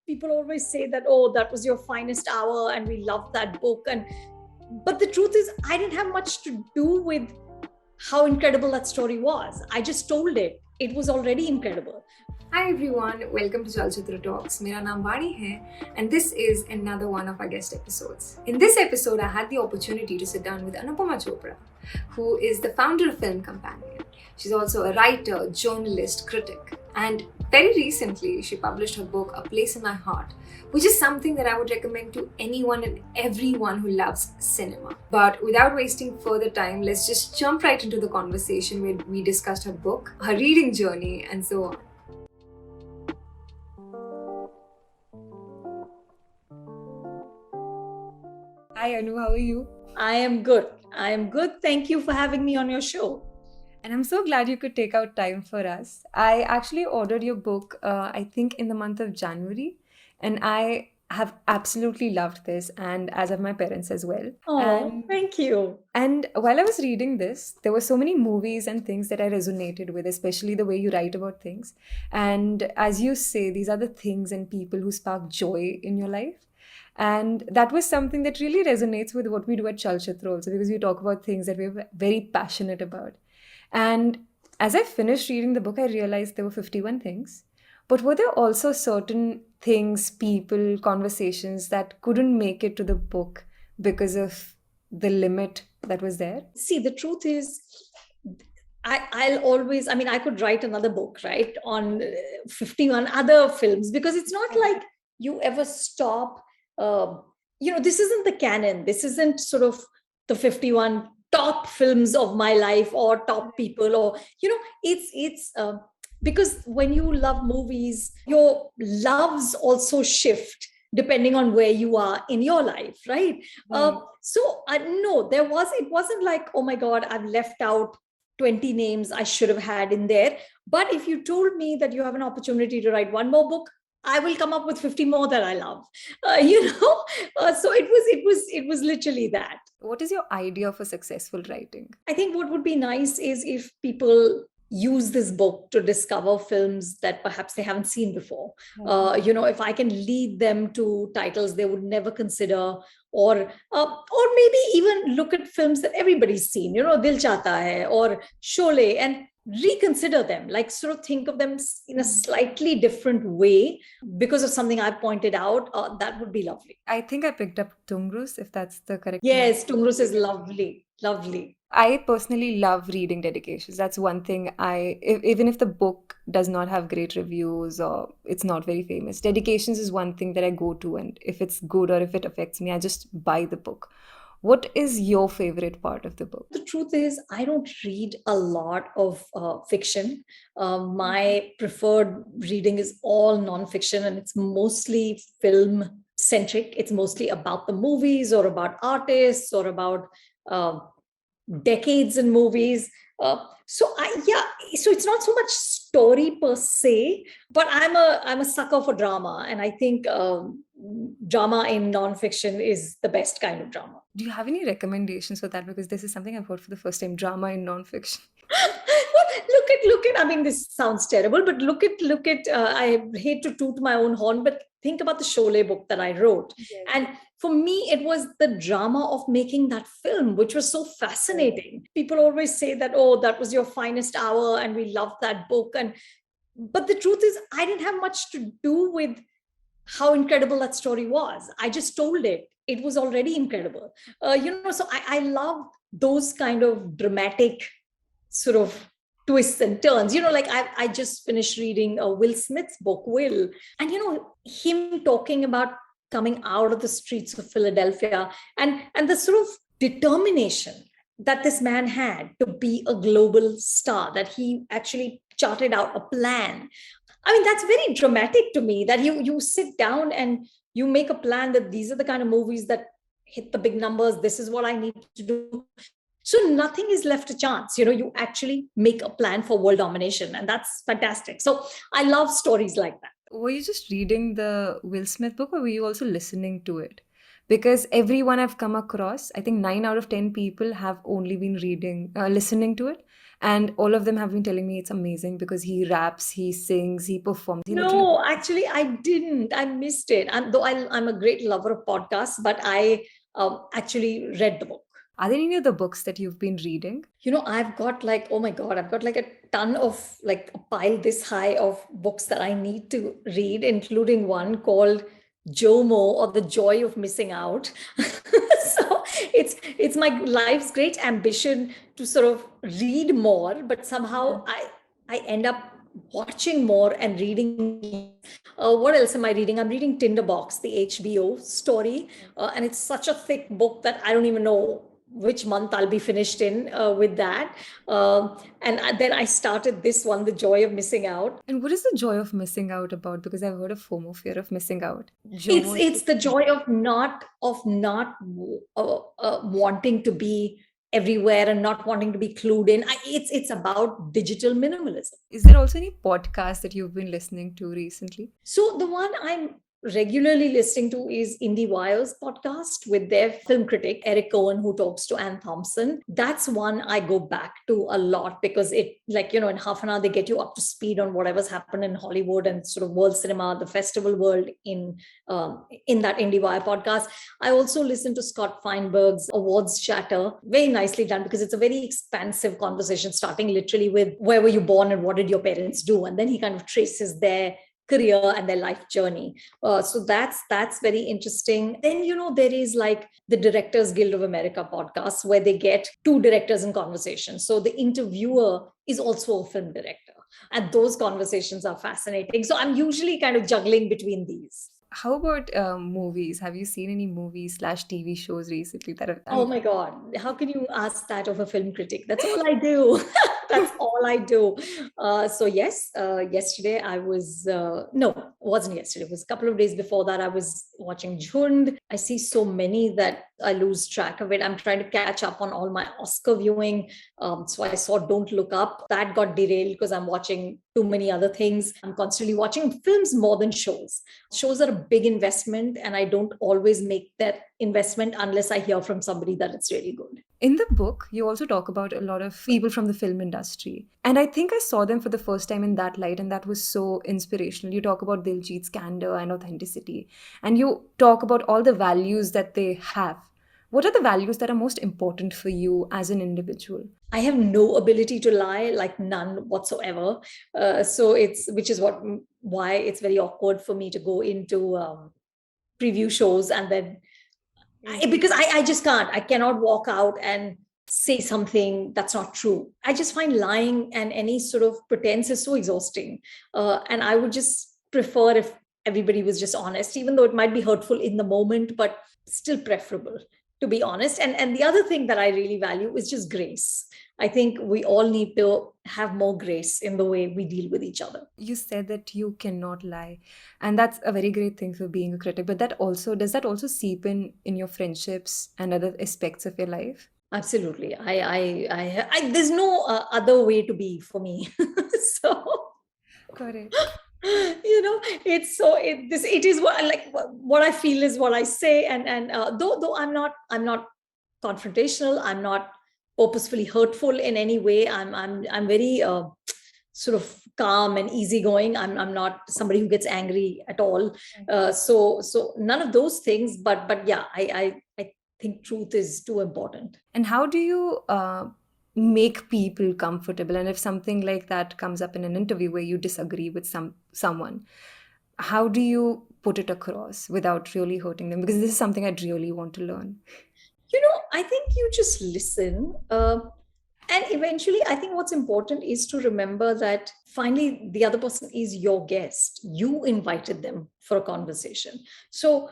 People always say that, oh, that was your finest hour and we loved that book. But the truth is, I didn't have much to do with how incredible that story was. I just told it. It was already incredible. Hi everyone, welcome to Chalchitra Talks. मेरा नाम वाणी है and this is another one of our guest episodes. In this episode, I had the opportunity to sit down with Anupama Chopra, who is the founder of Film Companion. She's also a writer, journalist, critic, and very recently she published her book A Place in My Heart, which is something that I would recommend to anyone and everyone who loves cinema. But without wasting further time, let's just jump right into the conversation where we discussed her book, her reading journey, and so on. Hi Anu, how are you? I am good. I am good. Thank you for having me on your show. And I'm so glad you could take out time for us. I actually ordered your book, I think, in the month of January, and I have absolutely loved this, and as have my parents as well. Oh, thank you. And while I was reading this, there were so many movies and things that I resonated with, especially the way you write about things. And as you say, these are the things and people who spark joy in your life. And that was something that really resonates with what we do at Chalchitra also, because we talk about things that we're very passionate about. And as I finished reading the book, I realized there were 51 things. But were there also certain things, people, conversations that couldn't make it to the book because of the limit that was there? See, the truth is, I'll always, I could write another book, right, on 51 other films, because it's not like you ever stop. This isn't the canon. This isn't sort of the 51 top films of my life or top people, or it's because when you love movies, your loves also shift depending on where you are in your life, right? So no, it wasn't like, oh my god, I've left out 20 names I should have had in there. But if you told me that you have an opportunity to write one more book, I will come up with 50 more that I love. So it was literally that. What is your idea for successful writing? I think what would be nice is if people use this book to discover films that perhaps they haven't seen before. If I can lead them to titles they would never consider, or maybe even look at films that everybody's seen, Dil Chahta Hai or Sholay, and reconsider them, like sort of think of them in a slightly different way because of something I pointed out. That would be lovely. I think I picked up Tungrus, if that's the correct Yes, Tungrus is lovely. I personally love reading dedications. That's one thing even if the book does not have great reviews or it's not very famous, dedications is one thing that I go to, and if it's good or if it affects me, I just buy the book. What is your favorite part of the book? The truth is, I don't read a lot of fiction. My preferred reading is all nonfiction, and it's mostly film centric. It's mostly about the movies or about artists or about decades in movies. So it's not so much story per se, but I'm a sucker for drama, and I think drama in nonfiction is the best kind of drama. Do you have any recommendations for that? Because this is something I've heard for the first time, drama in nonfiction. look at, I mean, this sounds terrible, but look at I hate to toot my own horn, but think about the Sholay book that I wrote. Yes. And for me, it was the drama of making that film, which was so fascinating. People always say that, oh, that was your finest hour and we loved that book. But the truth is, I didn't have much to do with how incredible that story was. I just told it. It was already incredible. So I love those kind of dramatic sort of twists and turns. Like I just finished reading Will Smith's book, Will. And, him talking about coming out of the streets of Philadelphia and the sort of determination that this man had to be a global star, that he actually charted out a plan. I mean, that's very dramatic to me, that you sit down and you make a plan that these are the kind of movies that hit the big numbers. This is what I need to do. So nothing is left to chance. You actually make a plan for world domination, and that's fantastic. So I love stories like that. Were you just reading the Will Smith book, or were you also listening to it? Because everyone I've come across, I think 9 out of 10 people have only been listening to it. And all of them have been telling me it's amazing because he raps, he sings, he performs. He literally. No, actually, I didn't. I missed it. I'm a great lover of podcasts, but I actually read the book. Are there any other books that you've been reading? I've got like, oh my God, I've got like a ton of, like, a pile this high of books that I need to read, including one called JOMO, or The Joy of Missing Out. So it's my life's great ambition to sort of read more, but somehow I end up watching more and reading. What else am I reading? I'm reading Tinderbox, the HBO story, and it's such a thick book that I don't even know which month I'll be finished in with that. And then I started this one, The Joy of Missing Out. And what is the joy of missing out about? Because I've heard of FOMO, fear of missing out. It's the joy of not wanting to be everywhere and not wanting to be clued in. It's about digital minimalism. Is there also any podcast that you've been listening to recently? So the one I'm regularly listening to is IndieWire's podcast with their film critic, Eric Cohen, who talks to Anne Thompson. That's one I go back to a lot because it, like, in half an hour, they get you up to speed on whatever's happened in Hollywood and sort of world cinema, the festival world in that IndieWire podcast. I also listen to Scott Feinberg's Awards Chatter, very nicely done because it's a very expansive conversation, starting literally with where were you born and what did your parents do? And then he kind of traces their career and their life journey. So that's very interesting. Then, there is like the Directors Guild of America podcast where they get two directors in conversation. So the interviewer is also a film director. And those conversations are fascinating. So I'm usually kind of juggling between these. How about movies? Have you seen any movies / TV shows recently that have? Oh my God. How can you ask that of a film critic? That's all I do. That's all I do. So yes, yesterday I was, no, it wasn't yesterday. It was a couple of days before that. I was watching Jhund. I see so many that I lose track of it. I'm trying to catch up on all my Oscar viewing. So I saw Don't Look Up. That got derailed because I'm watching too many other things. I'm constantly watching films more than shows. Shows are a big investment, and I don't always make that investment unless I hear from somebody that it's really good. In the book, you also talk about a lot of people from the film industry. And I think I saw them for the first time in that light, and that was so inspirational. You talk about Diljit's candor and authenticity, and you talk about all the values that they have. What are the values that are most important for you as an individual? I have no ability to lie, like none whatsoever. Which is why it's very awkward for me to go into preview shows and then because I just can't. I cannot walk out and say something that's not true. I just find lying and any sort of pretense is so exhausting. And I would just prefer if everybody was just honest, even though it might be hurtful in the moment, but still preferable to be honest. And the other thing that I really value is just grace. I think we all need to have more grace in the way we deal with each other. You said that you cannot lie, and that's a very great thing for being a critic. But does that also seep in your friendships and other aspects of your life? Absolutely. I there's no other way to be for me. So Correct. it is what I feel is what I say, and though I'm not confrontational, I'm not purposefully hurtful in any way. I'm very sort of calm and easygoing. I'm not somebody who gets angry at all. So none of those things. But yeah, I think truth is too important. And how do you make people comfortable? And if something like that comes up in an interview where you disagree with someone, how do you put it across without really hurting them? Because this is something I'd really want to learn. I think you just listen. And eventually, I think what's important is to remember that finally the other person is your guest. You invited them for a conversation. So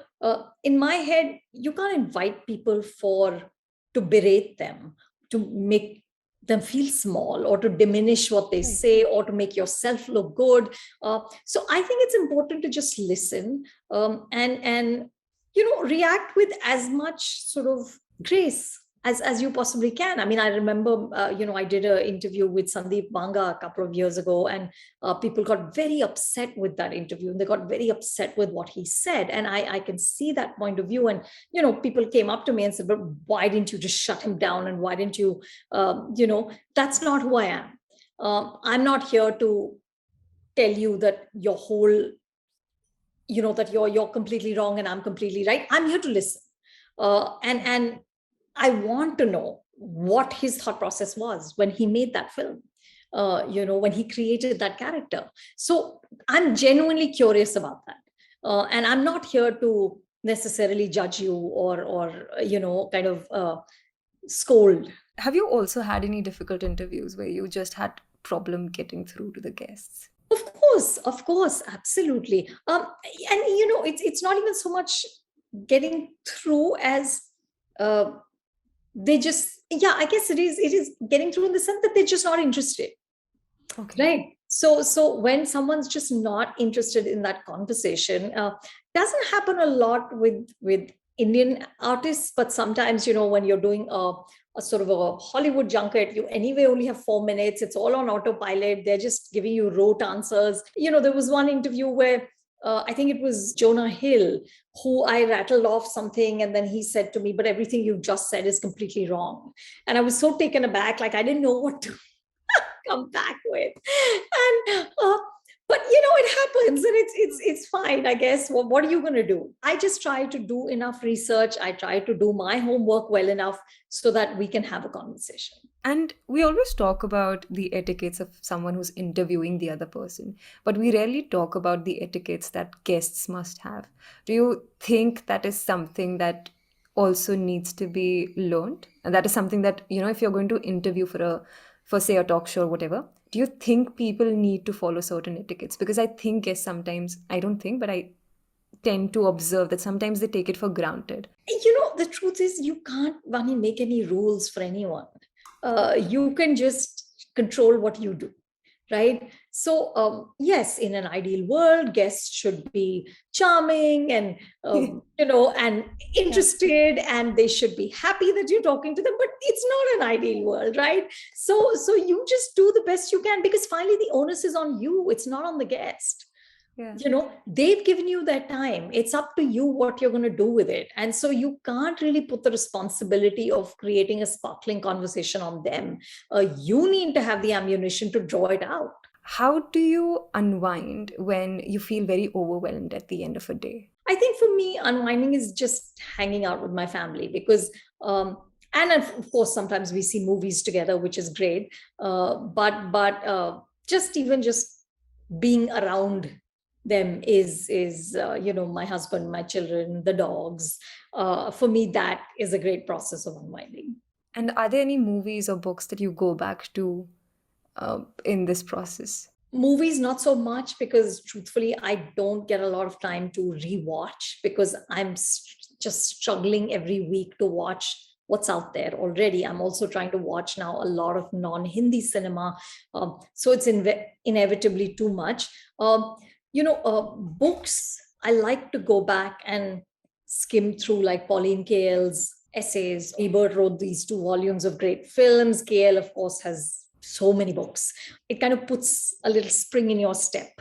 in my head, you can't invite people to berate them, to make them feel small or to diminish what they say or to make yourself look good. So I think it's important to just listen and react with as much sort of grace as you possibly can. I mean, I remember, I did an interview with Sandeep Banga a couple of years ago, and people got very upset with that interview, and they got very upset with what he said. And I can see that point of view. And, people came up to me and said, but why didn't you just shut him down? And why didn't you, that's not who I am. I'm not here to tell you that your whole, that you're completely wrong and I'm completely right. I'm here to listen. And I want to know what his thought process was when he made that film, when he created that character. So I'm genuinely curious about that. And I'm not here to necessarily judge you or kind of scold. Have you also had any difficult interviews where you just had problem getting through to the guests? Of course, absolutely. And it's not even so much getting through as they just, I guess it is getting through in the sense that they're just not interested. Okay. Right. So when someone's just not interested in that conversation, doesn't happen a lot with Indian artists, but sometimes, when you're doing a sort of a Hollywood junket, you anyway only have 4 minutes. It's all on autopilot. They're just giving you rote answers. There was one interview where I think it was Jonah Hill, who I rattled off something, and then he said to me, but everything you've just said is completely wrong. And I was so taken aback, like I didn't know what to come back with. And but it happens, and it's fine, I guess. Well, what are you going to do? I just try to do enough research. I try to do my homework well enough so that we can have a conversation. And we always talk about the etiquettes of someone who's interviewing the other person, but we rarely talk about the etiquettes that guests must have. Do you think that is something that also needs to be learned? And that is something that, if you're going to interview for say a talk show or whatever, do you think people need to follow certain etiquettes? Because I think, yes, sometimes, I don't think, but I tend to observe that sometimes they take it for granted. The truth is, you can't, Vani, make any rules for anyone. You can just control what you do, right? So yes, in an ideal world, guests should be charming and and interested, and they should be happy that you're talking to them. But it's not an ideal world, right? So you just do the best you can, because finally the onus is on you. It's not on the guest. Yeah. They've given you that time. It's up to you what you're going to do with it. And so you can't really put the responsibility of creating a sparkling conversation on them. You need to have the ammunition to draw it out. How do you unwind when you feel very overwhelmed at the end of a day? I think for me, unwinding is just hanging out with my family, because and of course sometimes we see movies together, which is great, but just being around them is my husband, my children, the dogs. For me, that is a great process of unwinding. And are there any movies or books that you go back to in this process? Movies, not so much, because truthfully, I don't get a lot of time to rewatch, because I'm just struggling every week to watch what's out there already. I'm also trying to watch now a lot of non-Hindi cinema. So it's inevitably too much. Books, I like to go back and skim through, like Pauline Kael's essays. Ebert wrote these 2 volumes of great films. Kael, of course, has so many books. It kind of puts a little spring in your step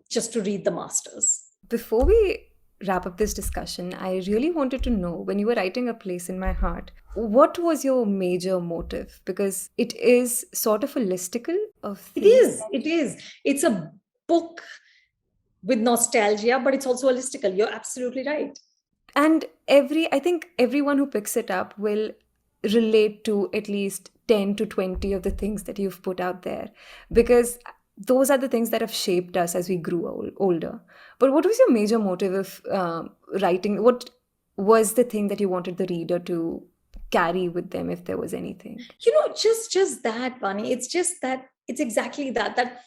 just to read the masters. Before we wrap up this discussion, I really wanted to know, when you were writing A Place in My Heart, what was your major motive? Because it is sort of a listicle of things. It is. It's a book with nostalgia, but it's also a listicle. You're absolutely right. And I think everyone who picks it up will relate to at least 10 to 20 of the things that you've put out there, because those are the things that have shaped us as we grew older. But what was your major motive of writing? What was the thing that you wanted the reader to carry with them, if there was anything? Just that, Vani. It's just that, it's exactly that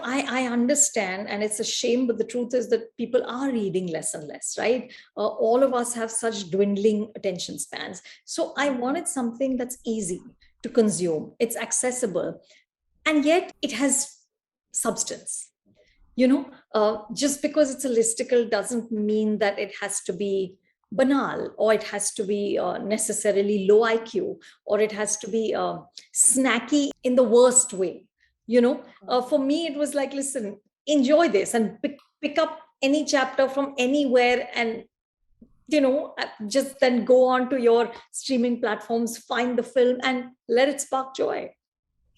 I understand, and it's a shame, but the truth is that people are reading less and less, right? All of us have such dwindling attention spans. So I wanted something that's easy to consume. It's accessible, and yet it has substance. Just because it's a listicle doesn't mean that it has to be banal, or it has to be necessarily low IQ, or it has to be snacky in the worst way. For me, it was like, listen, enjoy this and pick up any chapter from anywhere, and just then go on to your streaming platforms, find the film, and let it spark joy.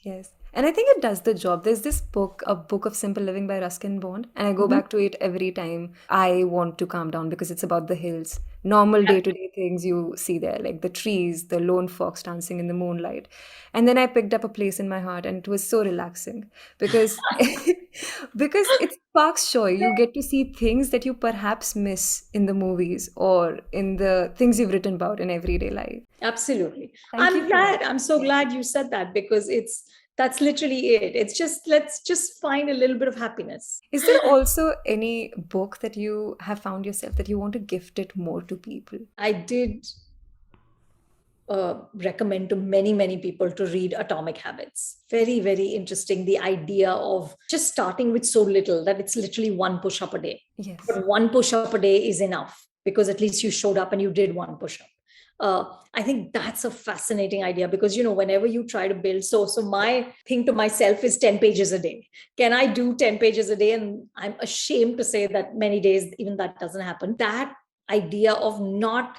Yes. And I think it does the job. There's this book, A Book of Simple Living by Ruskin Bond, and I go back to it every time I want to calm down because it's about the hills. Normal day-to-day things you see there, like the trees, the lone fox dancing in the moonlight. And then I picked up a place in my heart, and it was so relaxing because because it sparks joy. You get to see things that you perhaps miss in the movies or in the things you've written about in everyday life. Absolutely. Thank you for that. I'm so glad you said that, because that's literally it. It's just, let's just find a little bit of happiness. Is there also any book that you have found yourself that you want to gift it more to people? I did recommend to many, many people to read Atomic Habits. Very, very interesting. The idea of just starting with so little that it's literally one push up a day. Yes. But one push up a day is enough, because at least you showed up and you did one push up. I think that's a fascinating idea, because, whenever you try to build, so my thing to myself is 10 pages a day. Can I do 10 pages a day? And I'm ashamed to say that many days, even that doesn't happen. That idea of not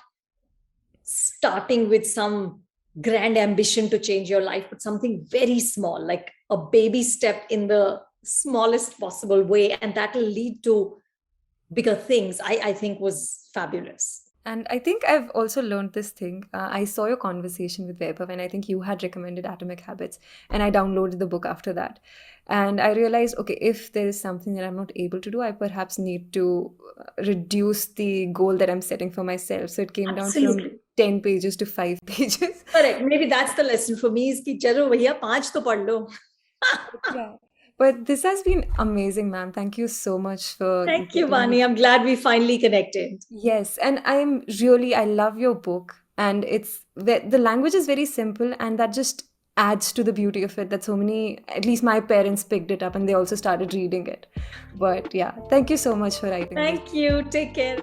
starting with some grand ambition to change your life, but something very small, like a baby step in the smallest possible way, and that will lead to bigger things, I think was fabulous. And I think I've also learned this thing. I saw your conversation with Vaibhav, and I think you had recommended Atomic Habits, and I downloaded the book after that. And I realized, okay, if there is something that I'm not able to do, I perhaps need to reduce the goal that I'm setting for myself. So it came down from Absolutely. 10 pages to 5 pages. Correct. Maybe that's the lesson for me, is ki chalo bhaiya 5 to pad lo. Yeah. But this has been amazing, ma'am. Thank you so much for Thank you, getting me. Vani. I'm glad we finally connected. Yes, and I love your book, and the language is very simple, and that just adds to the beauty of it. That so many, at least my parents picked it up and they also started reading it. But yeah, thank you so much for writing this. Thank you. Take care.